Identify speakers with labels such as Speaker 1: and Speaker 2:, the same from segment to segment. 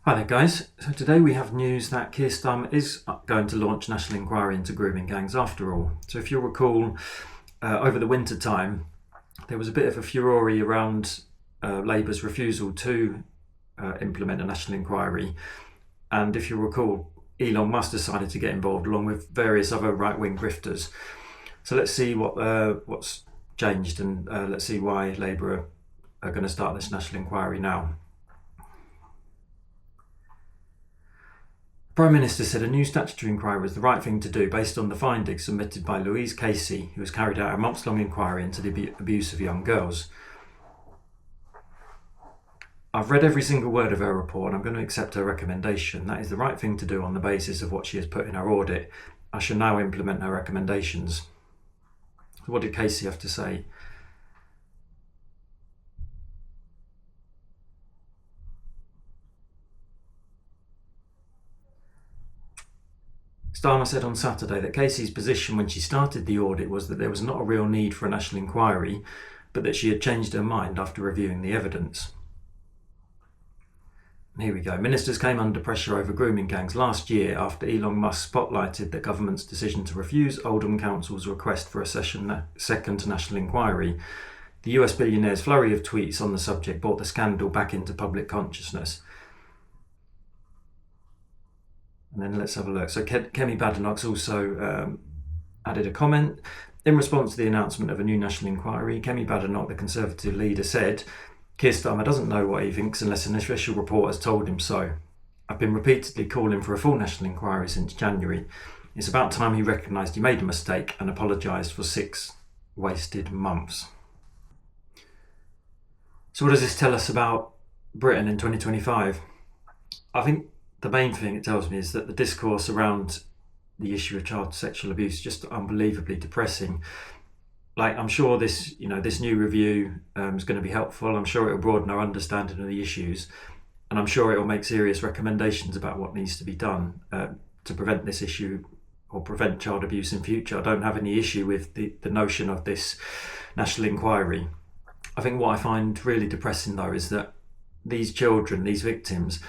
Speaker 1: Hi there guys, so today we have news that Keir Starmer is going to launch national inquiry into grooming gangs after all. So if you'll recall, over the winter time there was a bit of a furore around Labour's refusal to implement a national inquiry, and if you'll recall, Elon Musk decided to get involved along with various other right-wing grifters. So let's see what's changed, and let's see why Labour are going to start this national inquiry now. The Prime Minister said a new statutory inquiry was the right thing to do based on the findings submitted by Louise Casey, who has carried out a months-long inquiry into the abuse of young girls. I've read every single word of her report and I'm going to accept her recommendation. That is the right thing to do on the basis of what she has put in her audit. I shall now implement her recommendations. So what did Casey have to say? Starmer said on Saturday that Casey's position when she started the audit was that there was not a real need for a national inquiry, but that she had changed her mind after reviewing the evidence. And here we go. Ministers came under pressure over grooming gangs last year after Elon Musk spotlighted the government's decision to refuse Oldham Council's request for a second national inquiry. The US billionaire's flurry of tweets on the subject brought the scandal back into public consciousness. And then let's have a look. So Kemi Badenoch's also added a comment. In response to the announcement of a new national inquiry, Kemi Badenoch, the Conservative leader, said, "Keir Starmer doesn't know what he thinks unless an official report has told him so. I've been repeatedly calling for a full national inquiry since January. It's about time he recognised he made a mistake and apologised for 6 wasted months." So what does this tell us about Britain in 2025? I think the main thing it tells me is that the discourse around the issue of child sexual abuse is just unbelievably depressing. I'm sure this new review is going to be helpful. I'm sure it will broaden our understanding of the issues, and I'm sure it will make serious recommendations about what needs to be done to prevent this issue or prevent child abuse in future. I don't have any issue with the notion of this national inquiry. I think what I find really depressing though is that these children, these victims,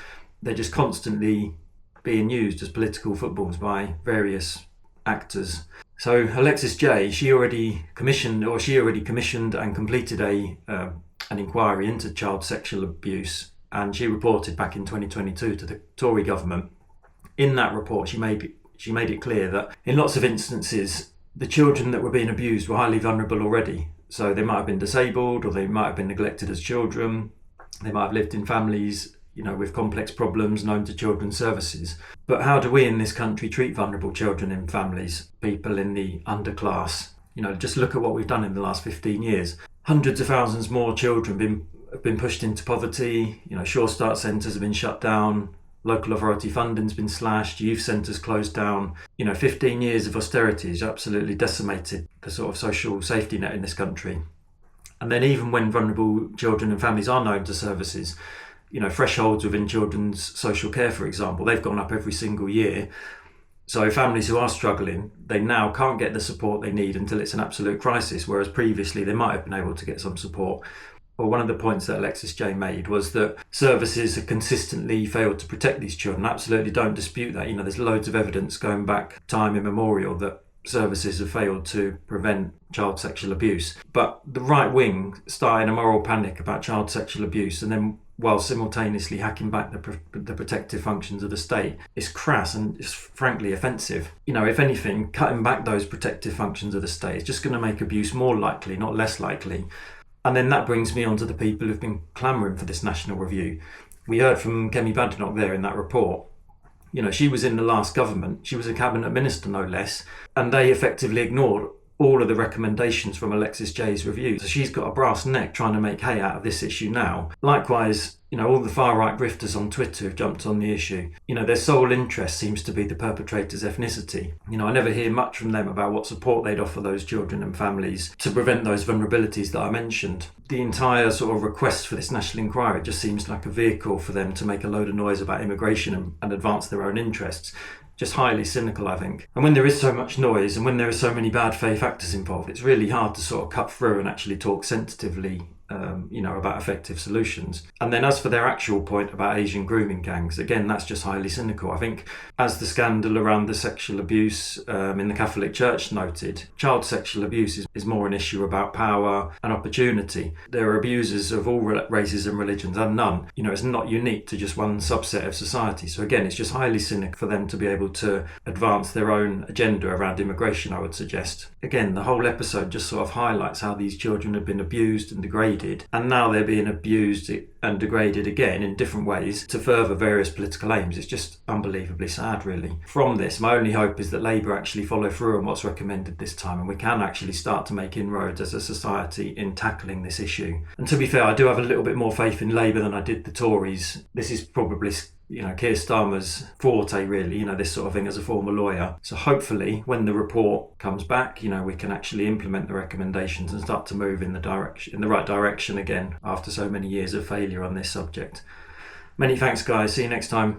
Speaker 1: they're just constantly being used as political footballs by various actors. So Alexis Jay, she already commissioned and completed an inquiry into child sexual abuse, and she reported back in 2022 to the Tory government. In that report, she made it clear that in lots of instances, the children that were being abused were highly vulnerable already. So they might have been disabled, or they might have been neglected as children. They might have lived in families with complex problems known to children's services. But how do we in this country treat vulnerable children in families, people in the underclass? Just look at what we've done in the last 15 years. Hundreds of thousands more children have been pushed into poverty. Sure Start centres have been shut down. Local authority funding's been slashed. Youth centres closed down. 15 years of austerity has absolutely decimated the sort of social safety net in this country. And then even when vulnerable children and families are known to services, thresholds within children's social care, for example, they've gone up every single year. So families who are struggling, they now can't get the support they need until it's an absolute crisis, whereas previously they might have been able to get some support. Well, one of the points that Alexis Jay made was that services have consistently failed to protect these children. Absolutely don't dispute that. There's loads of evidence going back time immemorial that services have failed to prevent child sexual abuse. But the right wing started a moral panic about child sexual abuse, and then while simultaneously hacking back the protective functions of the state, is crass and is frankly offensive. If anything, cutting back those protective functions of the state is just going to make abuse more likely, not less likely. And then that brings me on to the people who've been clamouring for this national review. We heard from Kemi Badenoch there in that report. She was in the last government. She was a cabinet minister, no less, and they effectively ignored all of the recommendations from Alexis Jay's review. So she's got a brass neck trying to make hay out of this issue now. Likewise, all the far-right grifters on Twitter have jumped on the issue. Their sole interest seems to be the perpetrator's ethnicity. I never hear much from them about what support they'd offer those children and families to prevent those vulnerabilities that I mentioned. The entire sort of request for this national inquiry just seems like a vehicle for them to make a load of noise about immigration and advance their own interests. Just highly cynical, I think. And when there is so much noise and when there are so many bad faith actors involved, it's really hard to sort of cut through and actually talk sensitively about effective solutions. And then as for their actual point about Asian grooming gangs, again, that's just highly cynical. I think as the scandal around the sexual abuse in the Catholic Church noted, child sexual abuse is more an issue about power and opportunity. There are abusers of all races and religions and none. It's not unique to just one subset of society. So again, it's just highly cynical for them to be able to advance their own agenda around immigration, I would suggest. Again, the whole episode just sort of highlights how these children have been abused and degraded, and now they're being abused and degraded again in different ways to further various political aims. It's just unbelievably sad, really. From this, my only hope is that Labour actually follow through on what's recommended this time, and we can actually start to make inroads as a society in tackling this issue. And to be fair, I do have a little bit more faith in Labour than I did the Tories. This is probably Keir Starmer's forte, really, this sort of thing as a former lawyer. So hopefully when the report comes back, we can actually implement the recommendations and start to move in the right direction again after so many years of failure on this subject. Many thanks, guys. See you next time.